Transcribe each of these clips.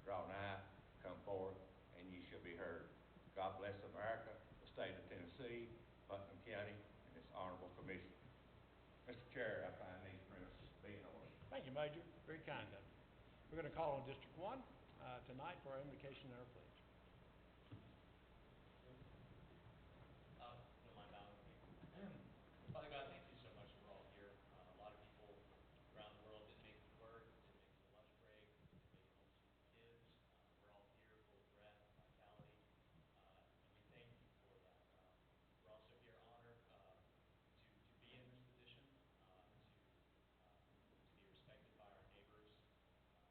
Draw nigh, come forth, and ye shall be heard. God bless America, the state of Tennessee, Putnam County, and this honorable commission. Mr. Chair, I find these premises to be in order. Thank you, Major. Very kind of you. We're going to call on District 1 tonight for our invocation and our pledge. Don't mind bowing with me. Father God, thank you so much that we're all here. A lot of people around the world didn't make it to work, didn't make it to lunch break, didn't make it home to see the kids. We're all here full of breath and vitality, and we thank you for that. We're also here honored to be in this position, to be respected by our neighbors, to make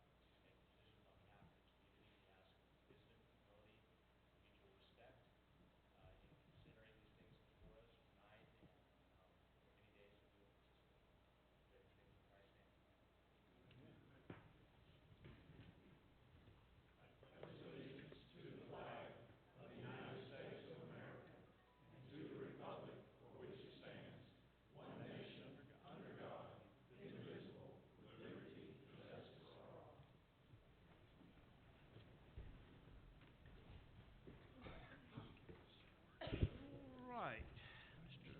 decisions on behalf of the community. We ask wisdom, humility, mutual respect in considering these things before us tonight and for many days that we will participate. We pray these things in Christ's name. Amen. All right, Mr.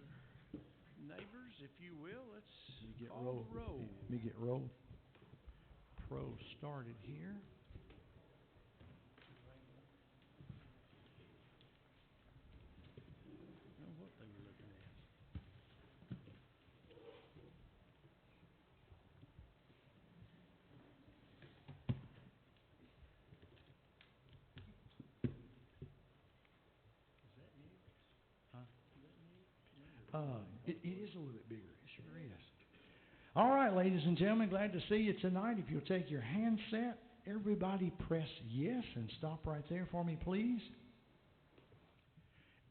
Neighbors, if you will, let's get call the roll. Let me get roll pro started here. I don't know what they were looking at. Is that new? Huh? Is that new? It is a little bit bigger. It sure is. All right, ladies and gentlemen, glad to see you tonight. If you'll take your handset, everybody press yes and stop right there for me, please.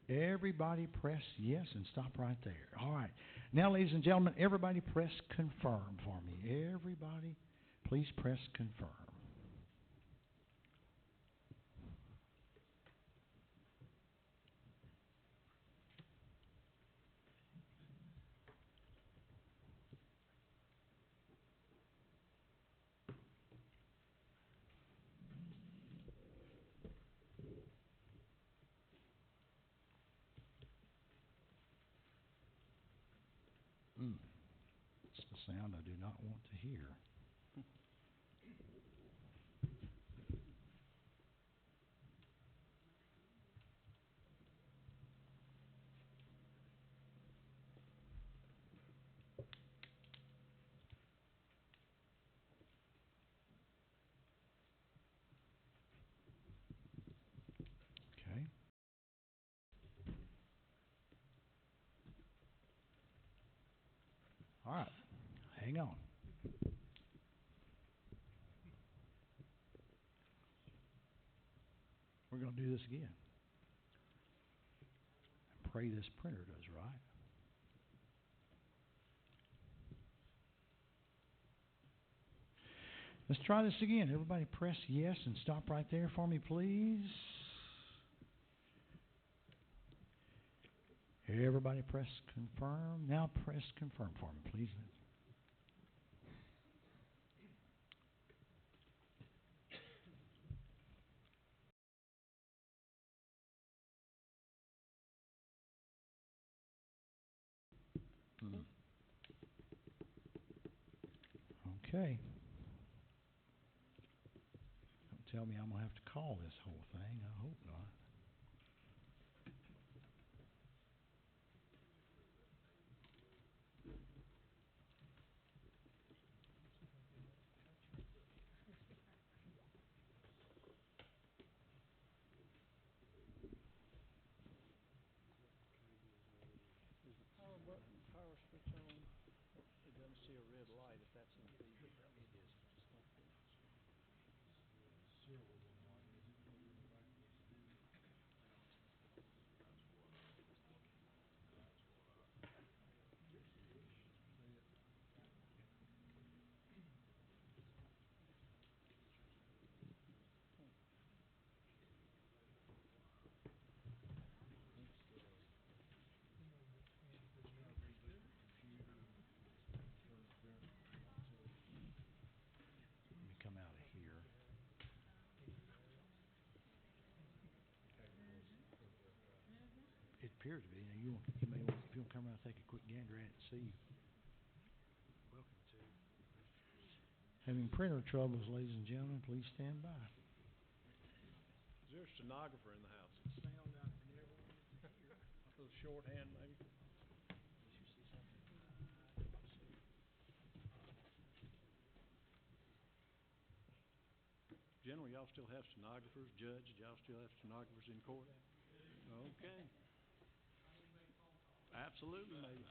Everybody press yes and stop right there. All right. Now, ladies and gentlemen, everybody press confirm for me. Everybody, please press confirm. It's the sound I do not want to hear. Okay. All right. Hang on. We're going to do this again. And pray this printer does right. Let's try this again. Everybody press yes and stop right there for me, please. Everybody press confirm. Now press confirm for me, please. Okay. Don't tell me I'm going to have to call this whole thing. I hope not. Is the power button, power switch on? It doesn't see a red light if that's in feed. It is. Just like that. appears to be. Now, you may want, if you'll come around and take a quick gander at it and see. Welcome to. Having printer troubles, ladies and gentlemen, please stand by. Is there a stenographer in the house? Sound out from everyone here. A little shorthand, maybe? General, y'all still have stenographers? Judge, y'all still have stenographers in court? Okay. Absolutely, maybe.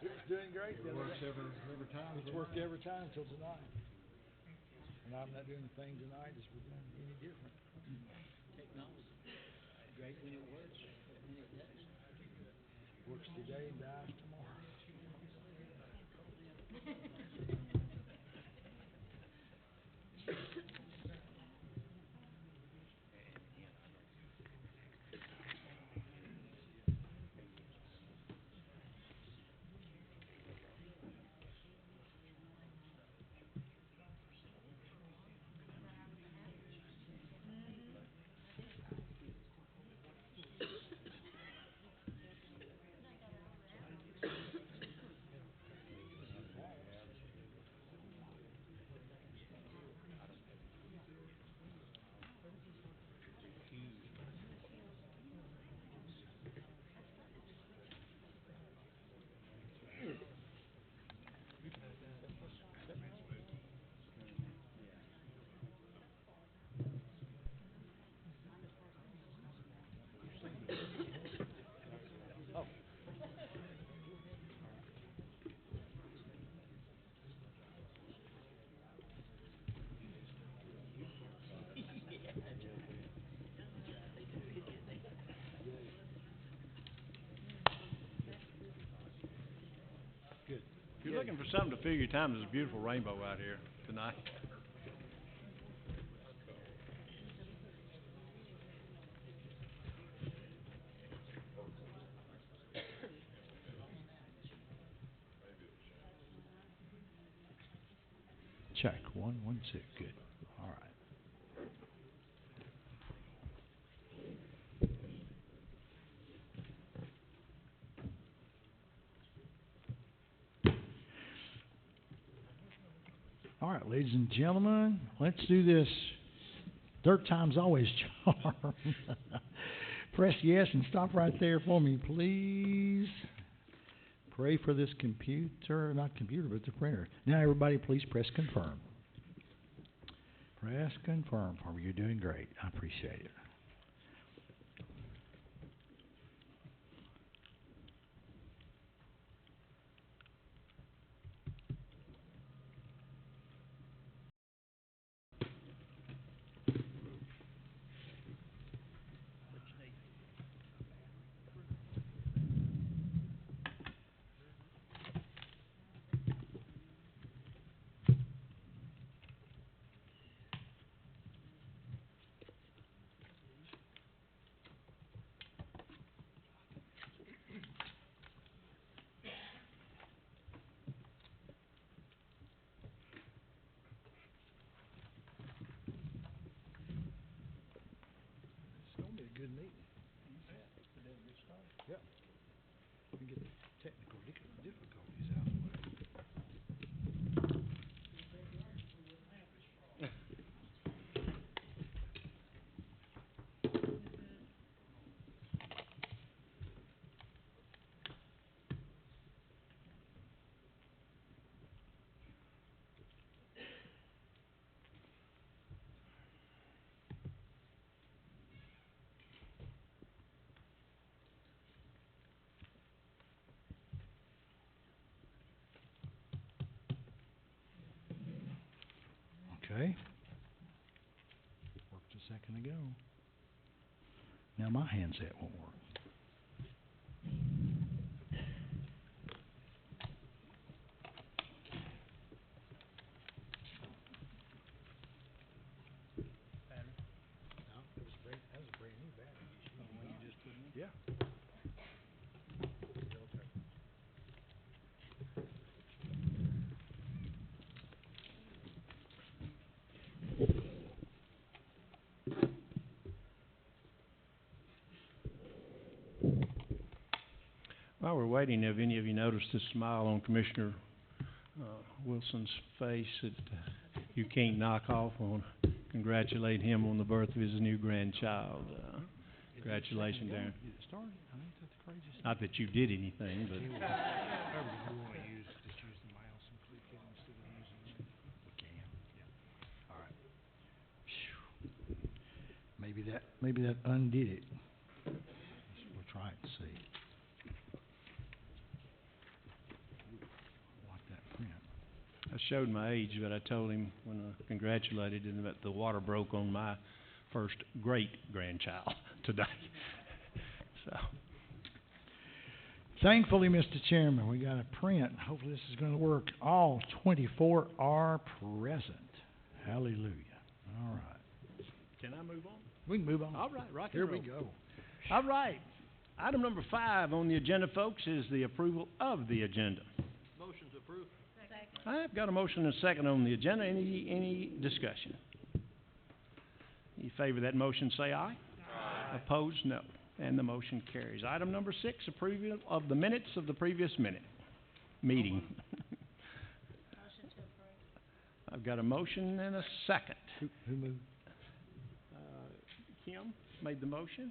It's doing great. It works every time. It's worked every time till tonight. And I'm not doing the thing tonight as we're doing any different. Technology. Great when it works, but when it doesn't. Works today and dies tomorrow. Good. If you're looking for something to fill your time, there's a beautiful rainbow out here tonight. Check. 116. Good. All right. All right, ladies and gentlemen, let's do this. Third time's always charm. Press yes and stop right there for me, please. Pray for this computer, not computer, but the printer. Now, everybody, please press confirm. Press confirm for me. You're doing great. I appreciate it. It's going to be a good meeting. Yep. We can get the technical difficulties out of the way. Okay. Worked a second ago. Now my handset won't work. No, that was a brand new battery. The one you just put in? Yeah. While we're waiting, have any of you noticed the smile on Commissioner Wilson's face that you can't knock off on congratulating him on the birth of his new grandchild? Congratulations, Darren. It started. I mean, that's the craziest. Not that you did anything, but Whatever you want to use, just use the mouse and click it instead of using it. We can, yeah. All right. Phew. Maybe that undid it. We'll try it and see. I like that print. I showed my age, but I told him when I congratulated him that the water broke on my first great-grandchild today. So, Thankfully, Mr. Chairman, we got a print. Hopefully this is going to work. All 24 are present. Hallelujah. All right. can I move on? We can move on. All right, rock and Here roll. we go. All right. Item number 5 on the agenda, folks, is the approval of the agenda. Motion to approve. I've got a motion and a second on the agenda. Any discussion? You favor that motion, say aye. Aye. Opposed, no. And the motion carries. Item number 6, approval of the minutes of the previous meeting. Motion to approve. I've got a motion and a second. Who moved? Kim made the motion.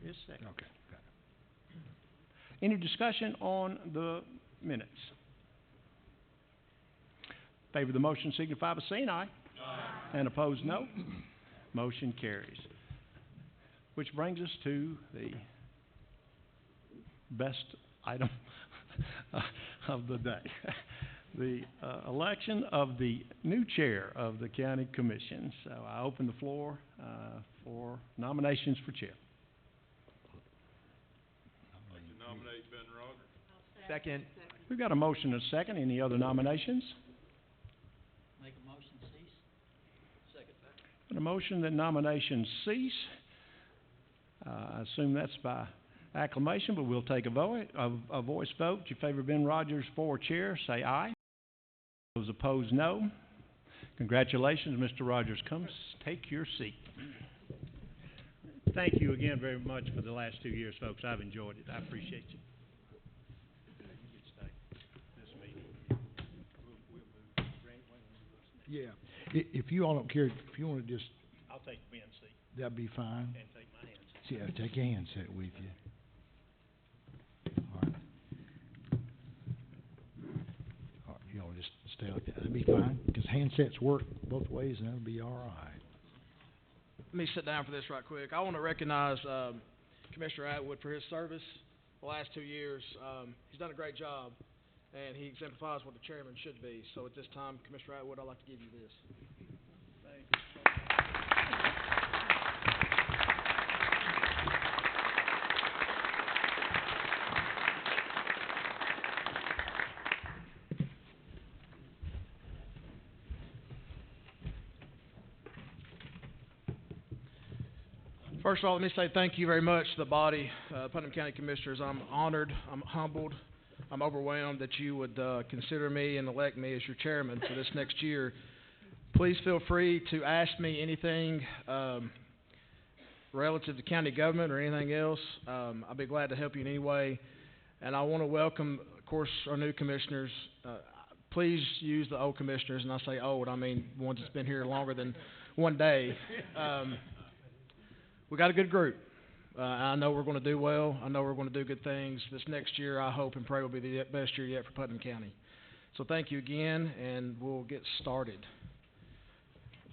Is second. Okay, got it. Any discussion on the minutes? Favor the motion signify by saying aye. Aye. And opposed, no. Motion carries. Which brings us to the best item of the day. The election of the new chair of the county commission. So I open the floor for nominations for chair. I'd like to nominate Ben Rogers. Second. We've got a motion and a second. Any other nominations? Make a motion, cease. Second. Got a motion that nominations cease. I assume that's by acclamation, but we'll take a voice vote. You favor Ben Rogers for chair, say aye. Those opposed, no. Congratulations, Mr. Rogers. Come take your seat. Thank you again very much for the last 2 years, folks. I've enjoyed it. I appreciate you. Yeah. If you all don't care, if you want to just, I'll take Ben's seat that'd be fine. and take my hand. Yeah, take your handset with you. All right. All right, you all just stay like that. That'd be fine, because handsets work both ways, and that'll be all right. Let me sit down for this right quick. I want to recognize Commissioner Atwood for his service the last 2 years. He's done a great job, and he exemplifies what the chairman should be. So at this time, Commissioner Atwood, I'd like to give you this. Thank you. First of all, let me say thank you very much to the body, Putnam County Commissioners. I'm honored, I'm humbled, I'm overwhelmed that you would consider me and elect me as your chairman for this next year. Please feel free to ask me anything relative to county government or anything else. I'll be glad to help you in any way. And I want to welcome, of course, our new commissioners. Please use the old commissioners, and I say old, I mean ones that's been here longer than one day. We got a good group. I know we're going to do well. I know we're going to do good things. This next year, I hope and pray, will be the best year yet for Putnam County. So thank you again, and we'll get started.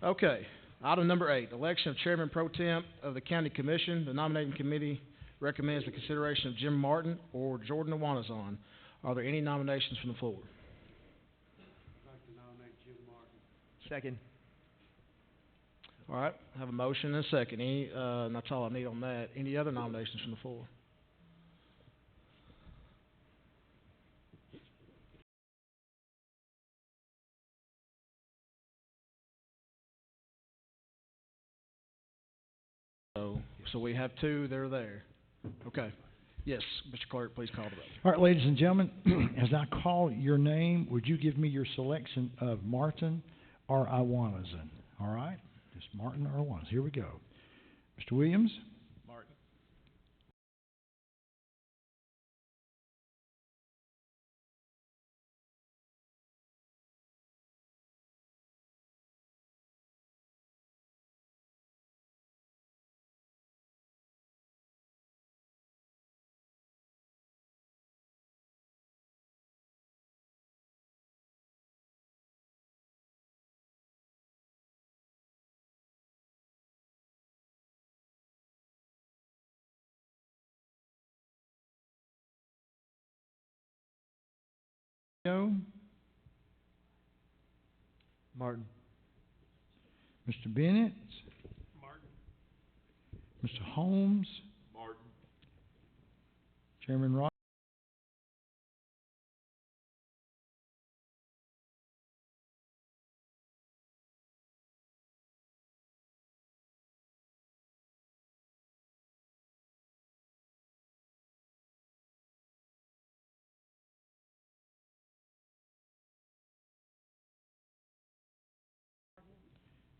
Okay, item number 8, election of Chairman Pro Temp of the County Commission. The nominating committee recommends the consideration of Jim Martin or Jordan Awanazon. Are there any nominations from the floor? I'd like to nominate Jim Martin. Second. All right, I have a motion and a second. And that's all I need on that. Any other nominations from the floor? So we have two that are there. Okay. Yes, Mr. Clerk, please call the roll. All right, ladies and gentlemen, as I call your name, would you give me your selection of Martin or Iwanazan? All right? Just Martin or Iwanazan. Here we go. Mr. Williams? Martin. Go. Martin. Mr. Bennett? Martin. Mr. Holmes? Martin. Chairman Rogers?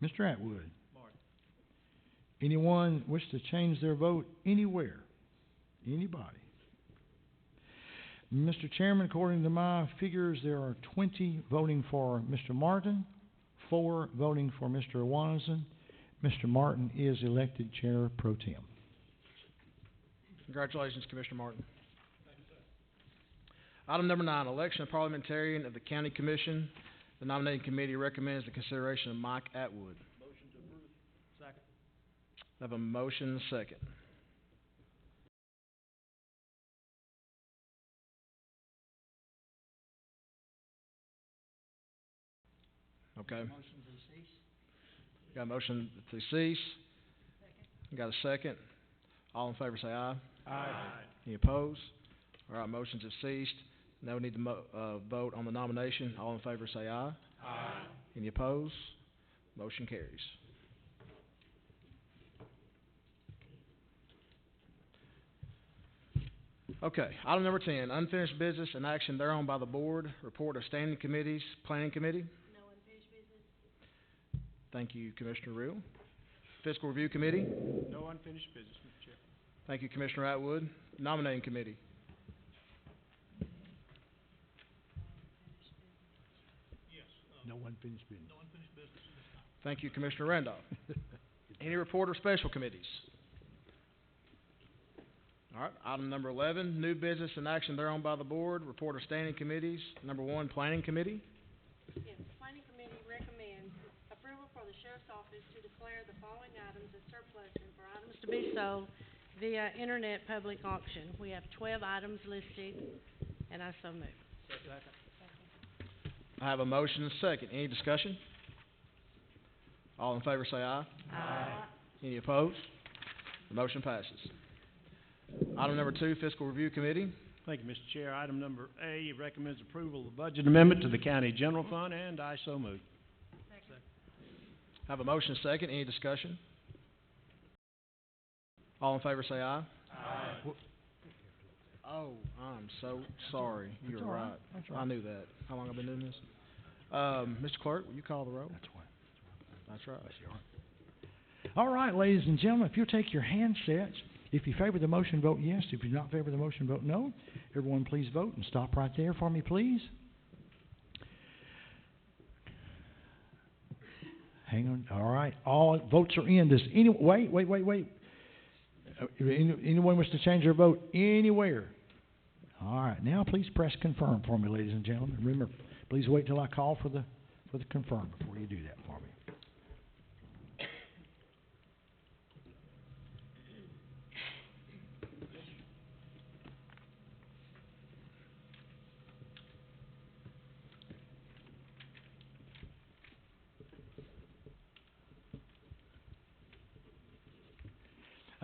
Mr. Atwood? Martin. Anyone wish to change their vote anywhere? Anybody? Mr. Chairman, according to my figures, there are 20 voting for Mr. Martin, 4 voting for Mr. Iwanazan. Mr. Martin is elected Chair Pro Tem. Congratulations, Commissioner Martin. Item number 9, election of parliamentarian of the County Commission. The nominating committee recommends the consideration of Mike Atwood. Motion to approve. Second. I have a motion and a second. Okay. Motion to cease? Got a motion to cease. Got a second. All in favor say aye. Aye. Any opposed? All right, motions have ceased. Now we need to vote on the nomination. All in favor say aye. Aye. Any opposed? Motion carries. Okay, item number 10, unfinished business and action thereon by the board. Report of standing committees, planning committee. No unfinished business. Thank you, Commissioner Reel. Fiscal review committee. No unfinished business, Mr. Chair. Thank you, Commissioner Atwood. Nominating committee. No unfinished business. Thank you, Commissioner Randolph. Any report or special committees? All right, item number 11, new business and action thereon by the board. Report of standing committees. Number 1, planning committee. Yes, the planning committee recommends approval for the sheriff's office to declare the following items as surplus and for items to be sold via internet public auction. We have 12 items listed, and I so move. I have a motion and a second. Any discussion? All in favor say aye. Aye. Any opposed? The motion passes. Item number 2, fiscal review committee. Thank you, Mr. Chair. Item number A recommends approval of the budget amendment to the county general fund, and I so move. I have a motion and a second. Any discussion? All in favor say aye. Aye. Oh, I'm so sorry. You're all right. right. That's all I right. knew that. How long have I been doing this? Mr. Clerk, will you call the roll? That's why. That's right. All right, ladies and gentlemen, if you'll take your handsets, if you favor the motion, vote yes. If you do not favor the motion, vote no. Everyone, please vote and stop right there for me, please. Hang on. All right. All votes are in. Does wait. Anyone wish to change their vote anywhere? All right. Now, please press confirm for me, ladies and gentlemen. Remember, please wait till I call for the confirm before you do that for me.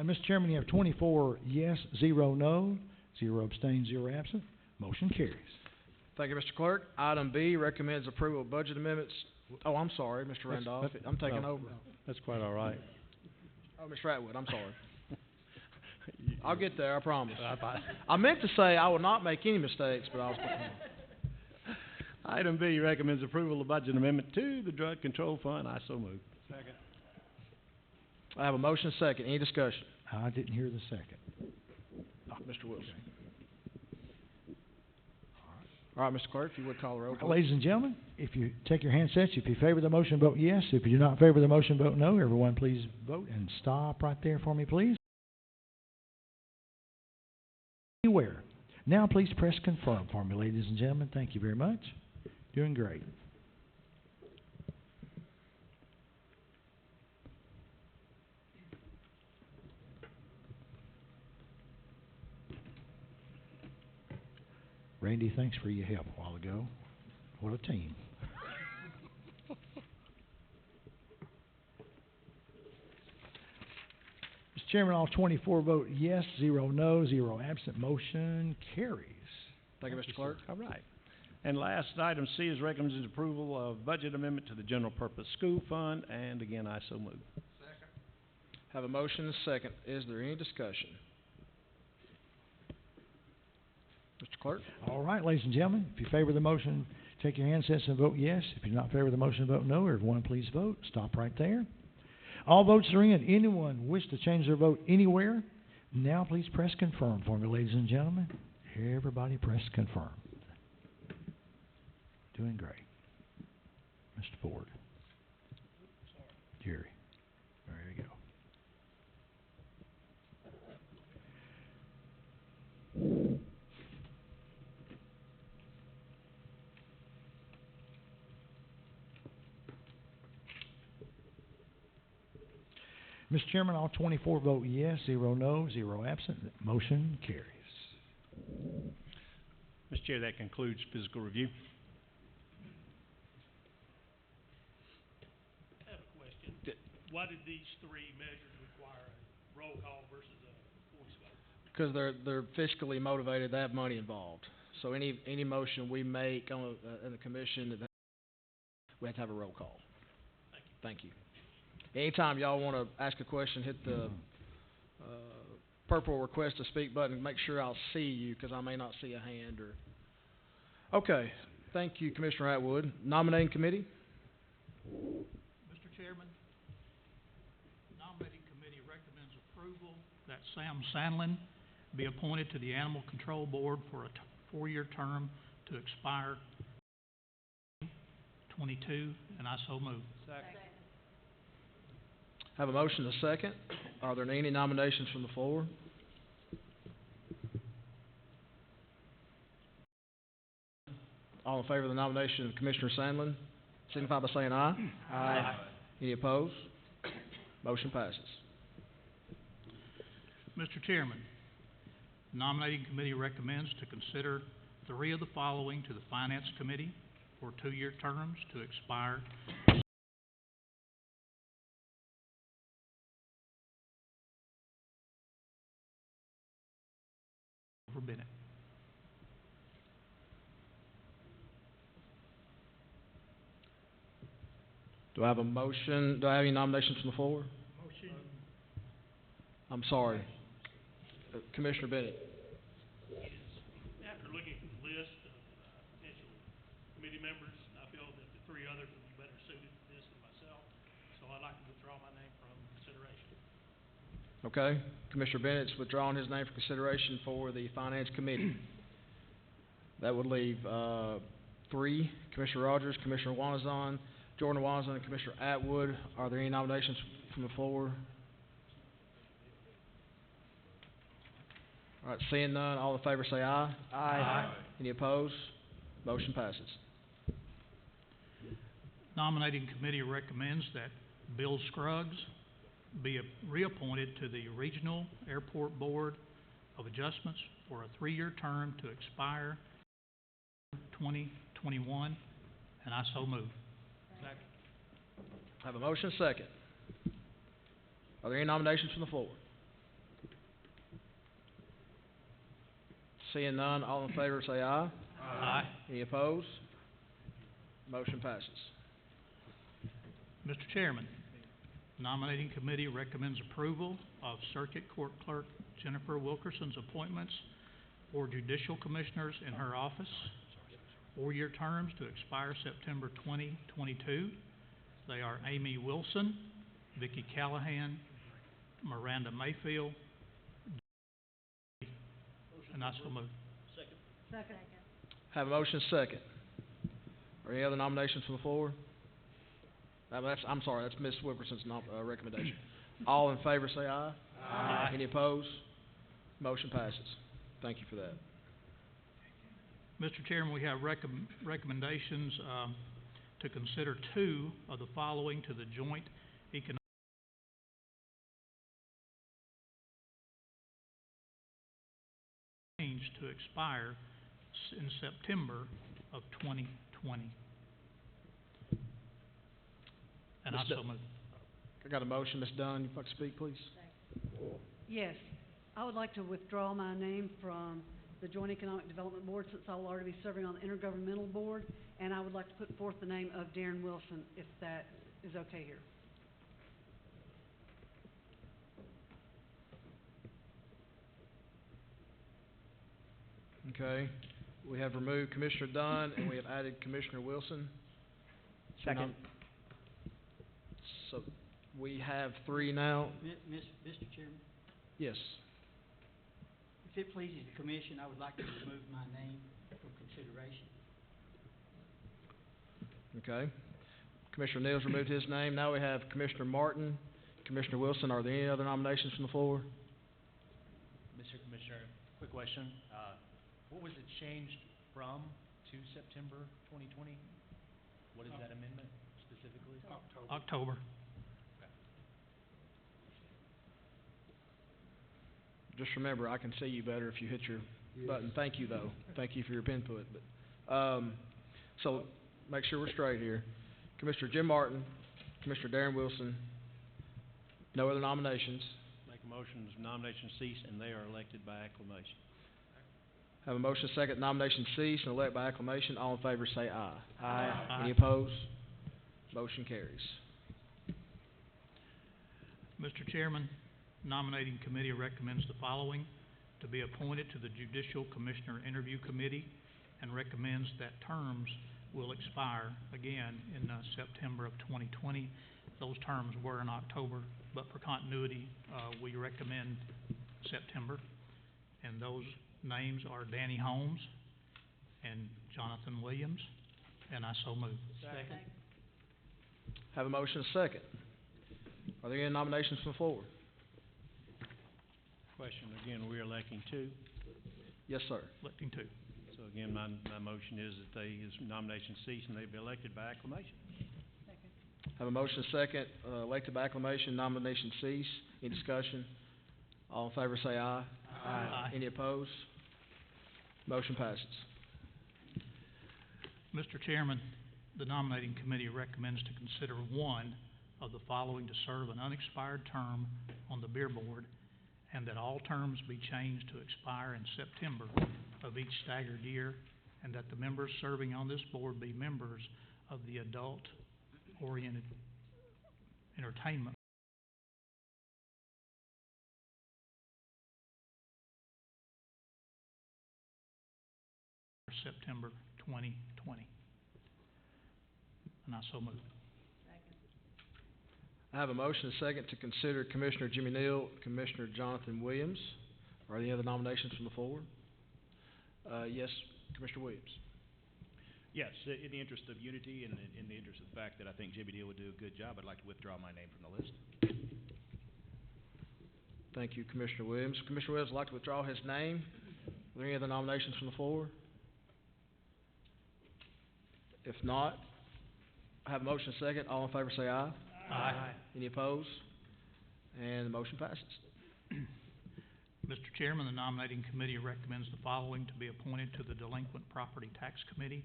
Mr. Chairman, you have 24 yes, 0 no, 0 abstain, 0 absent. Motion carries. Thank you, Mr. Clerk. Item B recommends approval of budget amendments. Oh, I'm sorry, Mr. Randolph. I'm taking over. That's quite all right. Oh, Mr. Atwood, I'm sorry. I'll get there, I promise. I meant to say I will not make any mistakes, but I was... Item B recommends approval of budget amendment to the Drug Control Fund. I so move. Second. I have a motion second. Any discussion? I didn't hear the second. Mr. Wilson. All right, Mr. Clerk, if you would call the roll, please. Ladies and gentlemen, if you take your handsets, if you favor the motion, vote yes. If you do not favor the motion, vote no. Everyone, please vote and stop right there for me, please. Anywhere. Now, please press confirm for me, ladies and gentlemen. Thank you very much. Doing great. Randy, thanks for your help a while ago. What a team. Mr. Chairman, all 24 vote yes, 0 no, 0 absent. Motion carries. Thank you, Mr. Clerk. All right. And last, item C is recommended approval of budget amendment to the General Purpose School Fund, and again, I so move. Have a motion and a second. Is there any discussion? Mr. Clerk? All right, ladies and gentlemen, if you favor the motion, take your handsets and vote yes. If you do not favor the motion, vote no. Everyone, please vote. Stop right there. All votes are in. Anyone wish to change their vote anywhere? Now, please press confirm for me, ladies and gentlemen. Everybody press confirm. Doing great. Mr. Ford. Jerry. There you go. Mr. Chairman, all 24 vote yes, 0 no, 0 absent. Motion carries. Mr. Chair, that concludes physical review. I have a question. Why did these three measures require a roll call versus a voice vote? Because they're fiscally motivated, they have money involved. So any motion we make on in the commission, we have to have a roll call. Thank you. Anytime y'all want to ask a question, hit the purple request to speak button. Make sure I'll see you, because I may not see a hand. Or okay. Thank you, Commissioner Atwood. Nominating committee. Mr. Chairman, nominating committee recommends approval that Sam Sandlin be appointed to the Animal Control Board for a 4-year term to expire 22, and I so move. Second. Have a motion and a second. Are there any nominations from the floor? All in favor of the nomination of Commissioner Sandlin, signify by saying aye. Aye. Any opposed? Motion passes. Mr. Chairman, the nominating committee recommends to consider 3 of the following to the Finance Committee for 2-year terms to expire for Bennett. Do I have a motion? Do I have any nominations from the floor? Motion. I'm sorry. Commissioner Bennett. After looking at the list of potential committee members, I feel that the 3 others would be better suited to this than myself, so I'd like to withdraw my name from consideration. Okay. Commissioner Bennett's withdrawing his name for consideration for the Finance Committee. That would leave 3, Commissioner Rogers, Commissioner Wanazon, Jordan Wanazon, and Commissioner Atwood. Are there any nominations from the floor? All right, seeing none, all in favor say aye. Aye. Any opposed? Motion passes. Nominating committee recommends that Bill Scruggs be reappointed to the Regional Airport Board of Adjustments for a 3-year term to expire 2021, and I so move. Second. I have a motion second. Are there any nominations from the floor? Seeing none, all in favor say aye. Aye. Any opposed? Motion passes. Mr. Chairman, nominating committee recommends approval of Circuit Court Clerk Jennifer Wilkerson's appointments for judicial commissioners in her office, 4-year terms to expire September 2022. They are Amy Wilson, Vicki Callahan, Miranda Mayfield, and I so move. Second. Have a motion second. Are any other nominations from the floor? I'm sorry, that's Ms. Wilkerson's recommendation. All in favor say aye. Aye. Any opposed? Motion passes. Thank you for that. Mr. Chairman, we have recommendations to consider 2 of the following to the Joint Economic Change to expire in September of 2020. And I Ms. so move. I got a motion, Ms. Dunn, you'd like to speak, please? Yes, I would like to withdraw my name from the Joint Economic Development Board since I will already be serving on the Intergovernmental Board, and I would like to put forth the name of Darren Wilson, if that is okay here. Okay, we have removed Commissioner Dunn and we have added Commissioner Wilson. Second. So, we have 3 now. Mr. Chairman, Yes. if it pleases the commission, I would like to remove my name for consideration. Okay. Commissioner Neal's removed his name. Now we have Commissioner Martin, Commissioner Wilson. Are there any other nominations from the floor? Mr. Commissioner, quick question. What was it changed from to September 2020? What is that amendment specifically? October. Just remember, I can see you better if you hit your button. Thank you, though. Thank you for your input. But, so, make sure we're straight here. Commissioner Jim Martin, Commissioner Darren Wilson, no other nominations. Make a motion, nominations cease, and they are elected by acclamation. Have a motion second, nomination cease and elect by acclamation. All in favor say aye. Aye. Any opposed? Motion carries. Mr. Chairman, nominating committee recommends the following to be appointed to the Judicial Commissioner Interview Committee and recommends that terms will expire again in September of 2020. Those terms were in October, but for continuity, we recommend September. And those names are Danny Holmes and Jonathan Williams, and I so move. Second. Have a motion second. Are there any nominations from the floor? Question, again, we're electing 2. Yes, sir. Electing 2. So again, my motion is that his nominations cease and they be elected by acclamation. Have a motion second, elected by acclamation, nomination cease. Any discussion? All in favor say aye. Aye. Any opposed? Motion passes. Mr. Chairman, the nominating committee recommends to consider 1 of the following to serve an unexpired term on the beer board, and that all terms be changed to expire in September of each staggered year, and that the members serving on this board be members of the adult-oriented entertainment September 2020. And I so move. I have a motion second to consider Commissioner Jimmy Neal, Commissioner Jonathan Williams. Are there any other nominations from the floor? Yes, Commissioner Williams. Yes, in the interest of unity and in the interest of the fact that I think Jimmy Deal would do a good job, I'd like to withdraw my name from the list. Thank you, Commissioner Williams. Commissioner Williams would like to withdraw his name. Are there any other nominations from the floor? If not, I have a motion second. All in favor say aye. Aye. Any opposed? And the motion passes. Mr. Chairman, the nominating committee recommends the following to be appointed to the Delinquent Property Tax Committee,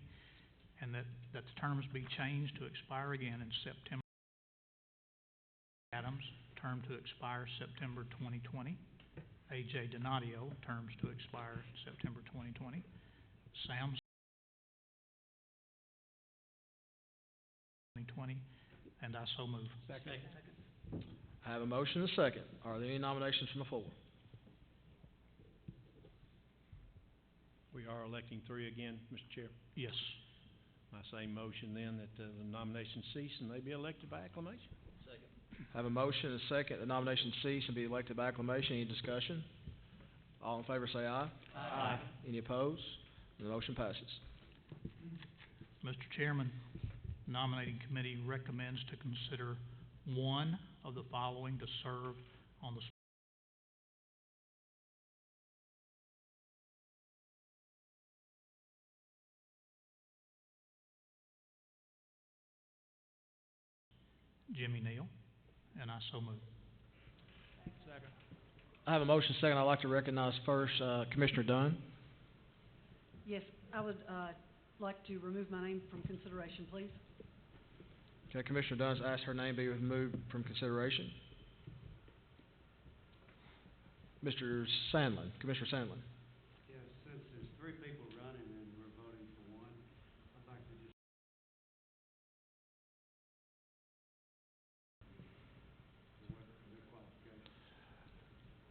and that the terms be changed to expire again in September. Adams, term to expire September 2020. A.J. Donadio, terms to expire September 2020. Sam 2020, and I so move. Second. I have a motion and a second. Are there any nominations from the floor? We are electing three again, Mr. Chair. Yes. My same motion then that the nominations cease and they be elected by acclamation. I have a motion and a second. The nominations cease and be elected by acclamation. Any discussion? All in favor say aye. Aye. Any opposed? The motion passes. Mr. Chairman, nominating committee recommends to consider one of the following to serve on the Jimmy Neal, and I so move. I have a motion and a second. I'd like to recognize first Commissioner Dunn. Yes, I would, like to remove my name from consideration, please. Okay, Commissioner Dunn has asked her name be removed from consideration. Mr. Sandlin, Commissioner Sandlin. Yes, since there's three people running and we're voting for one, I'd like to just with qualifications.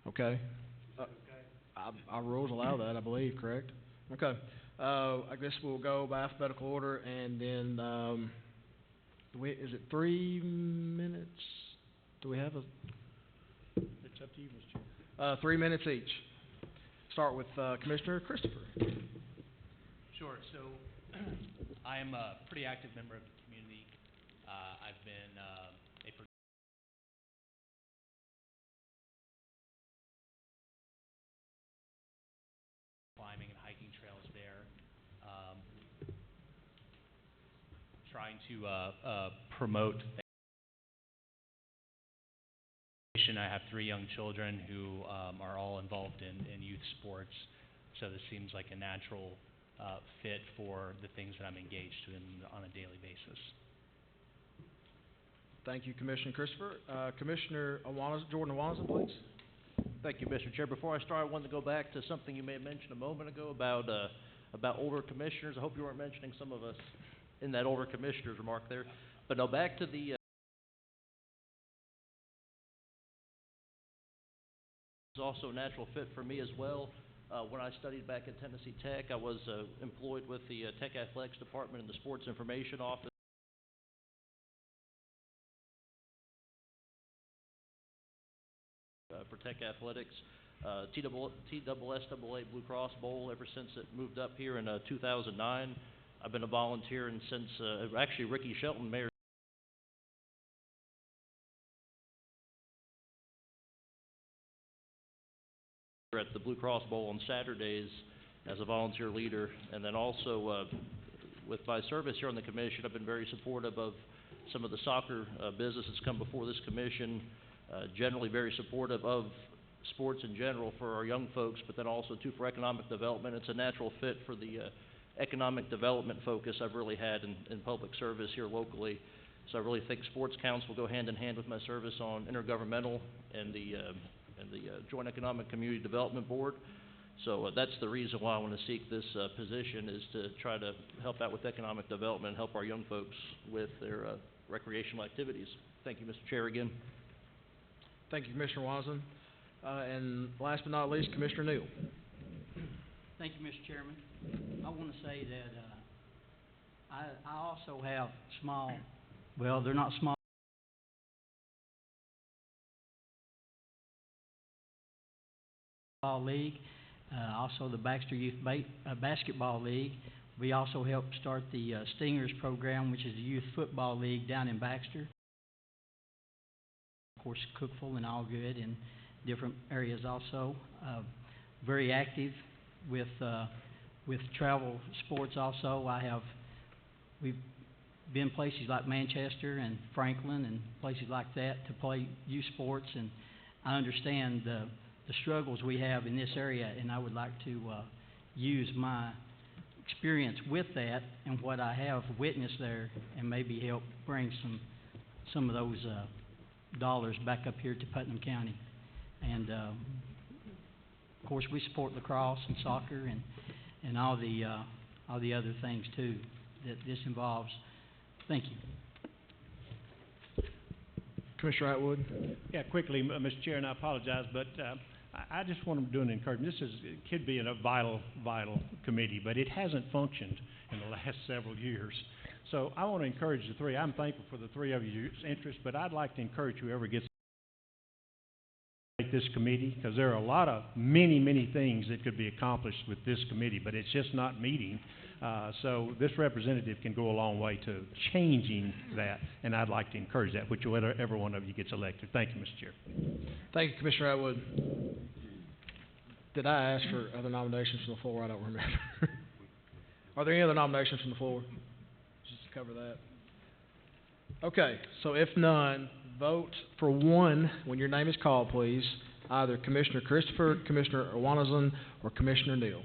Okay. Is that okay? Our rules allow that, I believe, correct? Okay. I guess we'll go by alphabetical order, and then, is it 3 minutes? Do we have a? It's up to you, Mr. Chair. 3 minutes each. Start with, Commissioner Christopher. Sure. So I am a pretty active member of the community. I've been climbing and hiking trails there, trying to promote. I have 3 young children who are all involved in youth sports, so this seems like a natural fit for the things that I'm engaged in on a daily basis. Thank you, Commissioner Christopher. Commissioner Jordan Awanza, please. Thank you, Mr. Chair. Before I start, I wanted to go back to something you may have mentioned a moment ago about older commissioners. I hope you weren't mentioning some of us in that older commissioners remark there. But no, back to the is also a natural fit for me as well. When I studied back at Tennessee Tech, I was employed with the Tech Athletics Department in the Sports Information Office. For Tech Athletics, TSSAA Blue Cross Bowl ever since it moved up here in 2009. I've been a volunteer, and since actually Ricky Shelton, Mayor at the Blue Cross Bowl on Saturdays as a volunteer leader, and then also with my service here on the commission, I've been very supportive of some of the soccer business that's come before this commission. Generally very supportive of sports in general for our young folks, but then also too for economic development. It's a natural fit for the economic development focus I've really had in public service here locally. So I really think sports council will go hand in hand with my service on intergovernmental and the Joint Economic Community Development Board. So that's the reason why I want to seek this position, is to try to help out with economic development and help our young folks with their recreational activities. Thank you, Mr. Chair, again. Thank you, Commissioner Wanzen. And last but not least, Commissioner Neal. Thank you, Mr. Chairman. I want to say that I also have small, well, they're not small, league, also the Baxter Youth Basketball League. We also helped start the Stingers program, which is a youth football league down in Baxter. Of course, Cookville and all good in different areas also. Very active with travel sports also. We've been places like Manchester and Franklin and places like that to play youth sports, and I understand the struggles we have in this area, and I would like to use my experience with that and what I have witnessed there, and maybe help bring some of those dollars back up here to Putnam County. And of course, we support lacrosse and soccer and all the other things too that this involves. Thank you. Commissioner Atwood? Yeah, quickly, Mr. Chair, and I apologize, but I just want to do an encouragement. It could be a vital committee, but it hasn't functioned in the last several years. So I want to encourage the three. I'm thankful for the three of you's interest, but I'd like to encourage whoever gets this committee, because there are a lot of many things that could be accomplished with this committee, but it's just not meeting. So this representative can go a long way to changing that, and I'd like to encourage that, whichever one of you gets elected. Thank you, Mr. Chair. Thank you, Commissioner Atwood. Did I ask for other nominations from the floor? I don't remember. Are there any other nominations from the floor? Just to cover that. Okay, so if none, vote for one when your name is called, please. Either Commissioner Christopher, Commissioner Awanazan, or Commissioner Neal.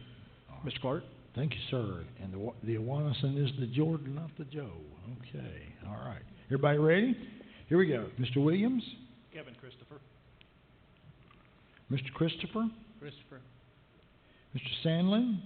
Mr. Clerk? Thank you, sir. And the Awanason is the Jordan, not the Joe. Okay, all right. Everybody ready? Here we go. Mr. Williams? Kevin Christopher. Mr. Christopher? Christopher. Mr. Sandlin?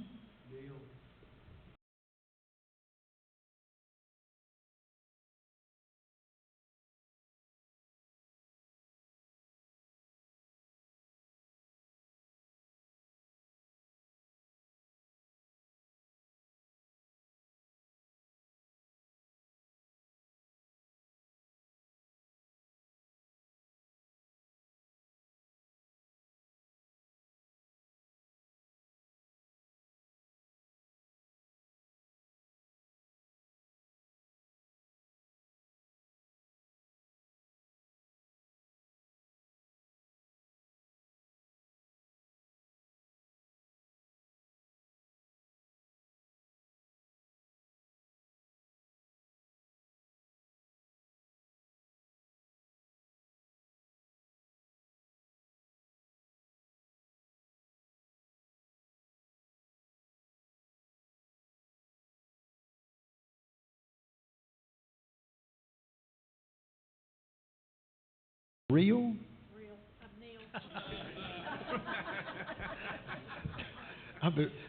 Real?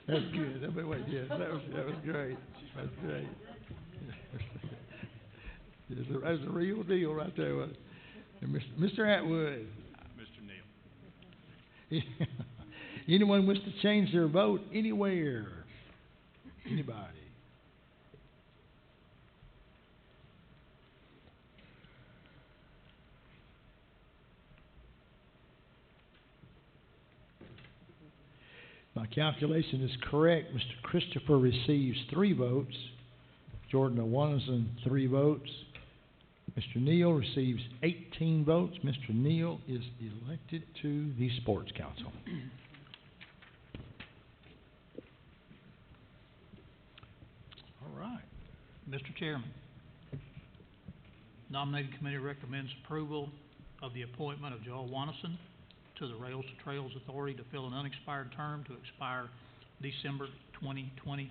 That's good. Wait, yeah, that was great. That's great. That's the real deal right there. And Mr. Atwood. Mr. Neal. Anyone wish to change their vote anywhere? Anybody? My calculation is correct. Mr. Christopher receives 3 votes. Jordan Awanazan 3 votes. Mr. Neal receives 18 votes. Mr. Neal is elected to the Sports Council. All right. Mr. Chairman, nominating committee recommends approval of the appointment of Joel Wanison to the Rails to Trails Authority to fill an unexpired term to expire December 2020,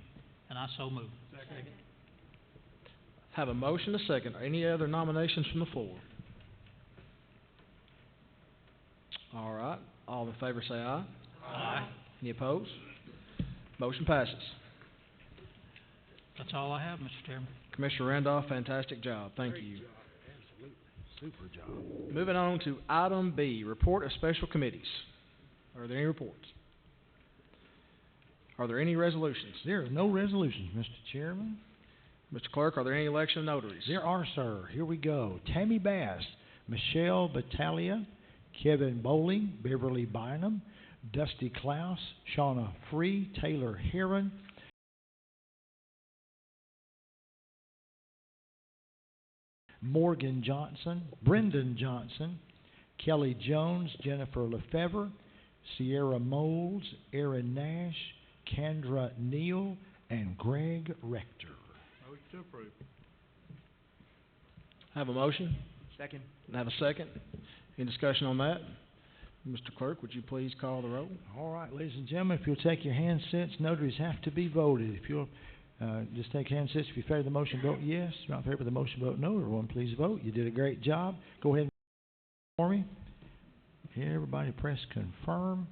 and I so move. Second. Have a motion, a second. Any other nominations from the floor? All right. All in favor say aye. Aye. Any opposed? Motion passes. That's all I have, Mr. Chairman. Commissioner Randolph, fantastic job. Thank you. Super job. Moving on to item B, report of special committees. Are there any reports? Are there any resolutions? There are no resolutions, Mr. Chairman. Mr. Clerk, are there any election of notaries? There are, sir. Here we go. Tammy Bass, Michelle Battaglia, Kevin Bowling, Beverly Bynum, Dusty Klaus, Shauna Free, Taylor Heron, Morgan Johnson, Brendan Johnson, Kelly Jones, Jennifer Lefevre, Sierra Moles, Aaron Nash, Kendra Neal, and Greg Rector. Motion to approve. Have a motion? Second. And have a second? Any discussion on that? Mr. Clerk, would you please call the roll? All right, ladies and gentlemen, if you'll take your handsets, notaries have to be voted. If you'll just take handsets, if you favor the motion, vote yes. If you're not in favor of the motion, vote no. Everyone, please vote. You did a great job. Go ahead and for me. Everybody press confirm.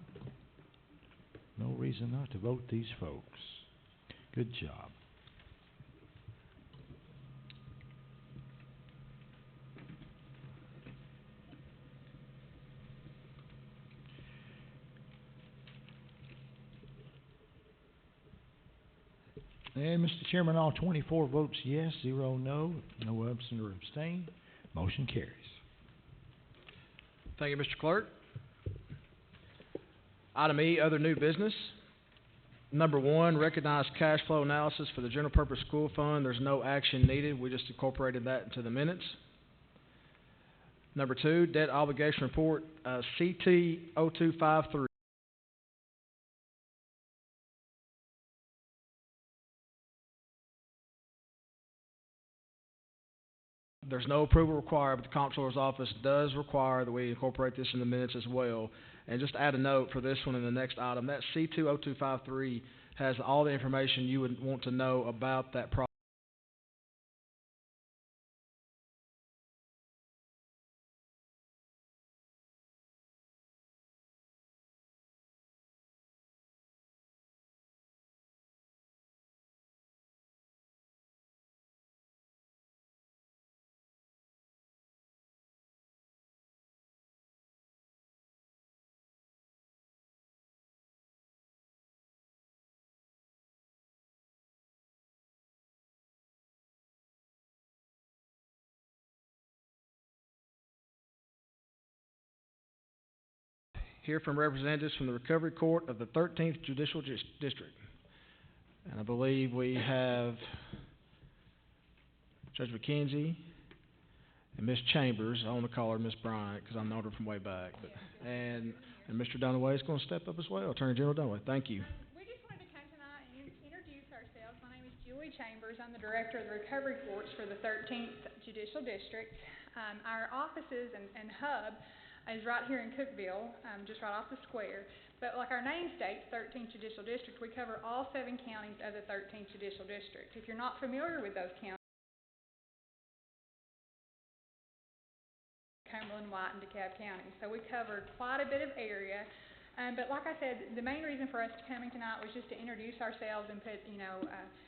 No reason not to vote these folks. Good job. And Mr. Chairman, all 24 votes yes, 0 no, no absent or abstain. Motion carries. Thank you, Mr. Clerk. Item E, other new business. Number 1, recognize cash flow analysis for the general purpose school fund. There's no action needed. We just incorporated that into the minutes. Number 2, debt obligation report, CT 0253. There's no approval required, but the Comptroller's Office does require that we incorporate this in the minutes as well. And just add a note for this one in the next item, that C20253 has all the information you would want to know about that project. Hear from representatives from the Recovery Court of the 13th Judicial District. And I believe we have Judge McKenzie and Ms. Chambers. I want to call her Ms. Bryant because I know her from way back. But, and Mr. Dunaway is going to step up as well. Attorney General Dunaway, thank you. We just wanted to come tonight and introduce ourselves. My name is Julie Chambers. I'm the Director of the Recovery Courts for the 13th Judicial District. Our offices and hub is right here in Cookeville, just right off the square. But like our name states, 13th Judicial District, we cover all 7 counties of the 13th Judicial District. If you're not familiar with those counties, Cumberland, White, and DeKalb counties. So we cover quite a bit of area. But like I said, the main reason for us coming tonight was just to introduce ourselves and put,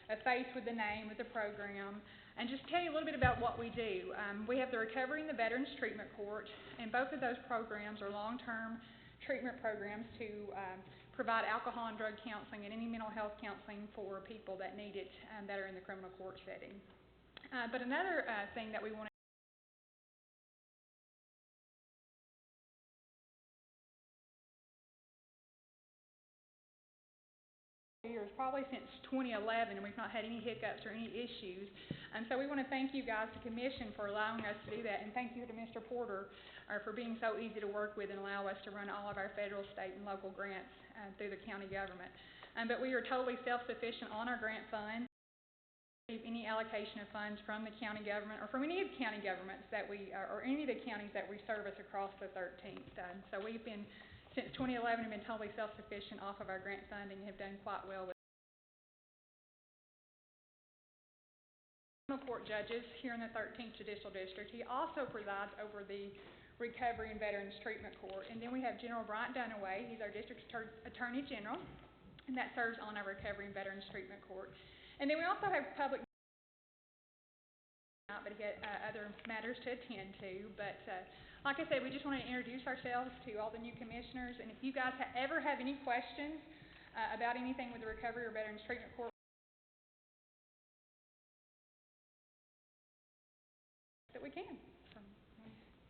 a face with the name, with the program, and just tell you a little bit about what we do. We have the Recovery and the Veterans Treatment Court, and both of those programs are long-term treatment programs to provide alcohol and drug counseling and any mental health counseling for people that need it that are in the criminal court setting. But another thing that we want years, probably since 2011, and we've not had any hiccups or any issues. So we want to thank you guys, the Commission, for allowing us to do that, and thank you to Mr. Porter for being so easy to work with and allow us to run all of our federal, state, and local grants through the county government. But we are totally self-sufficient on our grant fund. Any allocation of funds from the county government or from any of the county governments that we, or any of the counties that we service across the 13th. So we've been, since 2011, have been totally self-sufficient off of our grant funding and have done quite well with court judges here in the 13th Judicial District. He also presides over the Recovery and Veterans Treatment Court. And then we have General Bryant Dunaway. He's our District Attorney General, and that serves on our Recovery and Veterans Treatment Court. And then we also have public, but he had other matters to attend to. But like I said, we just wanted to introduce ourselves to all the new commissioners. And if you guys ever have any questions about anything with the Recovery or Veterans Treatment Court, that we can.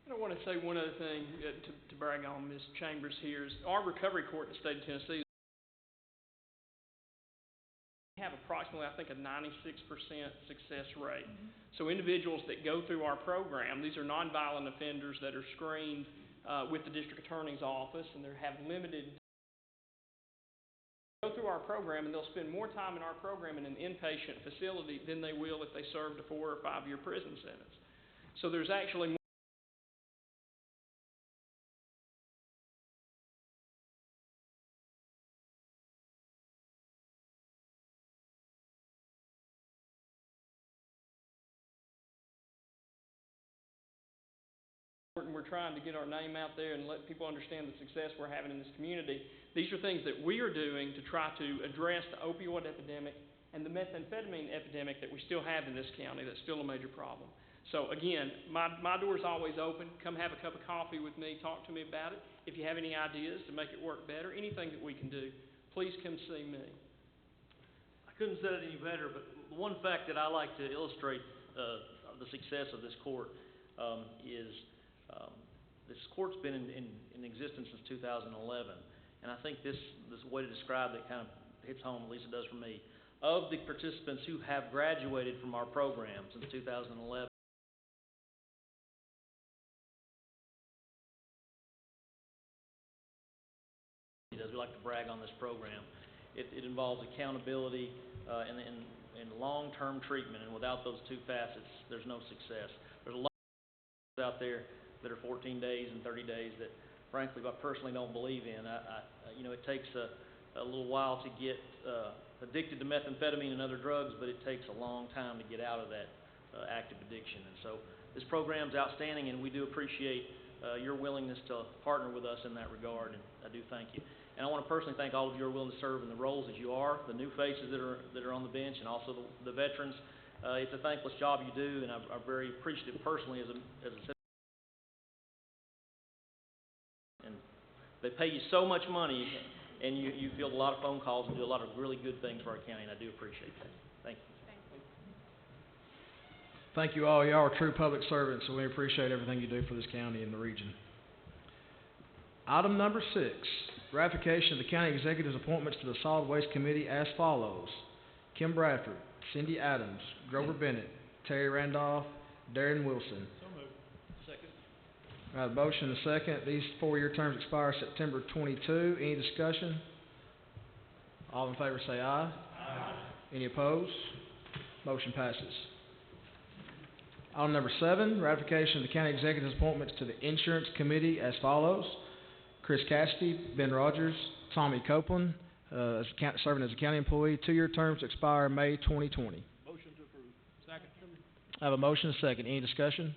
I want to say one other thing to brag on Ms. Chambers here is our recovery court in the state of Tennessee have approximately, I think, a 96% success rate. So individuals that go through our program, these are nonviolent offenders that are screened with the district attorney's office, and they have limited go through our program, and they'll spend more time in our program in an inpatient facility than they will if they served a 4 or 5 year prison sentence. So there's actually more. We're we're trying to get our name out there and let people understand the success we're having in this community. These are things that we are doing to try to address the opioid epidemic and the methamphetamine epidemic that we still have in this county. That's still a major problem. So again, my door is always open. Come have a cup of coffee with me, talk to me about it. If you have any ideas to make it work better, anything that we can do, please come see me. I couldn't say it any better, but the one fact that I like to illustrate the success of this court is this court's been in existence since 2011, and I think this way to describe it kind of hits home, at least it does for me. Of the participants who have graduated from our program since 2011, we like to brag on this program. It involves accountability and long-term treatment, and without those two facets, there's no success. There's a lot of out there that are 14 days and 30 days that, frankly, I personally don't believe in. It takes a little while to get addicted to methamphetamine and other drugs, but it takes a long time to get out of that active addiction. And so this program's outstanding, and we do appreciate your willingness to partner with us in that regard, and I do thank you. And I want to personally thank all of you who are willing to serve in the roles as you are, the new faces that are on the bench, and also the veterans. It's a thankless job you do, and I'm very appreciative personally as a citizen. And they pay you so much money, and you field a lot of phone calls and do a lot of really good things for our county, and I do appreciate that. Thank you. Thank you all. Y'all are true public servants, so we appreciate everything you do for this county and the region. Item number 6, ratification of the county executive's appointments to the Solid Waste Committee as follows: Kim Bradford, Cindy Adams, Grover Bennett, Terry Randolph, Darren Wilson. So moved. Second. I have a motion and a second. These 4-year terms expire September 22. Any discussion? All in favor say aye. Aye. Any opposed? Motion passes. Item number 7, ratification of the county executive's appointments to the Insurance Committee as follows: Chris Cassidy, Ben Rogers, Tommy Copeland, serving as a county employee. 2-year terms expire May 2020. Motion to approve. Second. I have a motion and a second. Any discussion?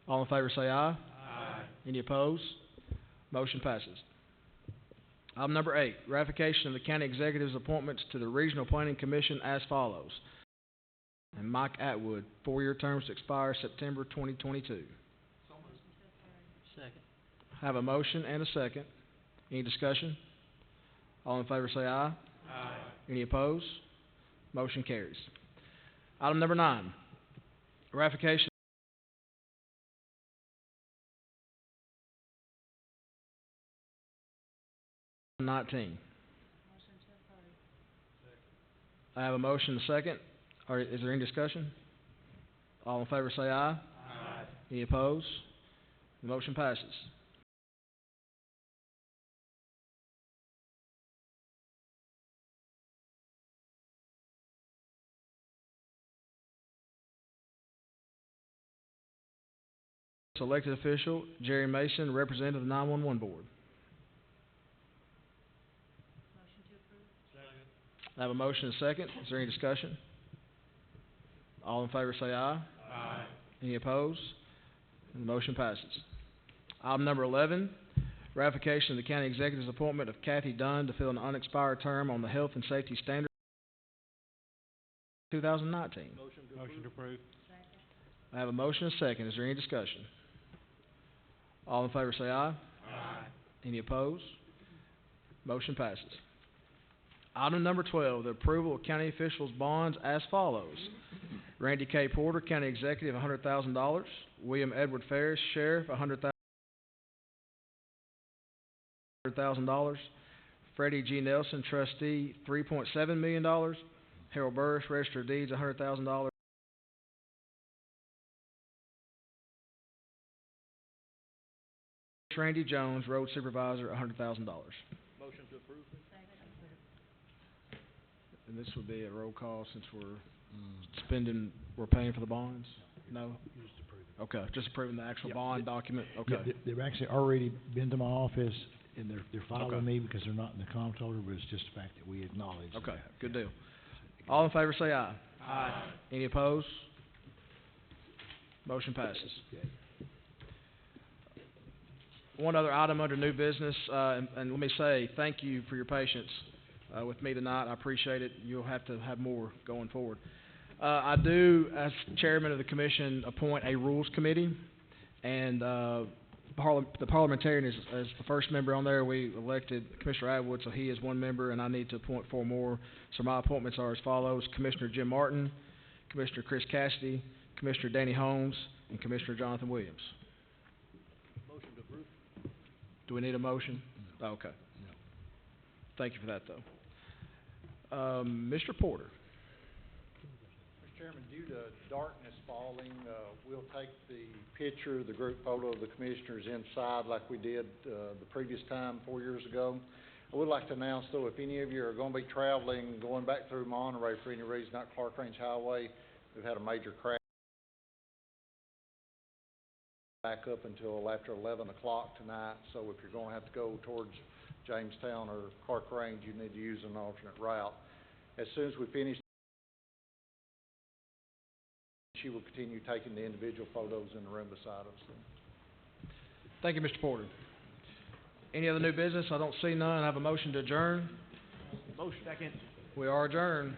All in favor say aye. Aye. Any opposed? Motion passes. Item number 8, ratification of the county executive's appointments to the Regional Planning Commission as follows: and Mike Atwood, 4-year terms expire September 2022. Second. I have a motion and a second. Any discussion? All in favor say aye. Aye. Any opposed? Motion carries. Item number 9, ratification 19. I have a motion and a second. Is there any discussion? All in favor say aye. Aye. Any opposed? The motion passes. Elected official Jerry Mason, representative of the 911 board. Motion to approve. Second. I have a motion and a second. Is there any discussion? All in favor say aye. Aye. Any opposed? And the motion passes. Item number 11, ratification of the county executive's appointment of Kathy Dunn to fill an unexpired term on the Health and Safety Standards 2019. Motion to approve. Second. I have a motion and a second. Is there any discussion? All in favor say aye. Aye. Any opposed? Motion passes. Item number 12, the approval of county officials' bonds as follows: Randy K. Porter, County Executive, $100,000. William Edward Ferris, Sheriff, $100,000. Freddie G. Nelson, Trustee, $3.7 million. Harold Burris, Register of Deeds, $100,000. Randy Jones, Road Supervisor, $100,000. Motion to approve. And this would be a roll call since we're paying for the bonds? No? Okay, just approving the actual bond document, okay. Yeah, they've actually already been to my office, and they're following me because they're not in the comptroller, but it's just the fact that we acknowledge Okay, that. good deal. All in favor say aye. Aye. Any opposed? Motion passes. Okay. one other item under new business, and let me say, thank you for your patience, with me tonight. I appreciate it. You'll have to have more going forward. I do, as chairman of the commission, appoint a rules committee, and, the parliamentarian is the first member on there. We elected Commissioner Atwood, so he is one member, and I need to appoint 4 more. So my appointments are as follows: Commissioner Jim Martin, Commissioner Chris Cassidy, Commissioner Danny Holmes, and Commissioner Jonathan Williams. Motion to approve. Do we need a motion? No. Okay. No. Thank you for that, though. Mr. Porter. Mr. Chairman, due to darkness falling, we'll take the picture, the group photo of the commissioners inside like we did the previous time, 4 years ago. I would like to announce, though, if any of you are going to be traveling, going back through Monterey for any reason, not Clark Range Highway, we've had a major crash back up until after 11 o'clock tonight. So if you're going to have to go towards Jamestown or Clark Range, you need to use an alternate route. As soon as we finish, she will continue taking the individual photos in the room beside us. Thank you, Mr. Porter. Any other new business? I don't see none. I have a motion to adjourn. Motion. Second. We are adjourned.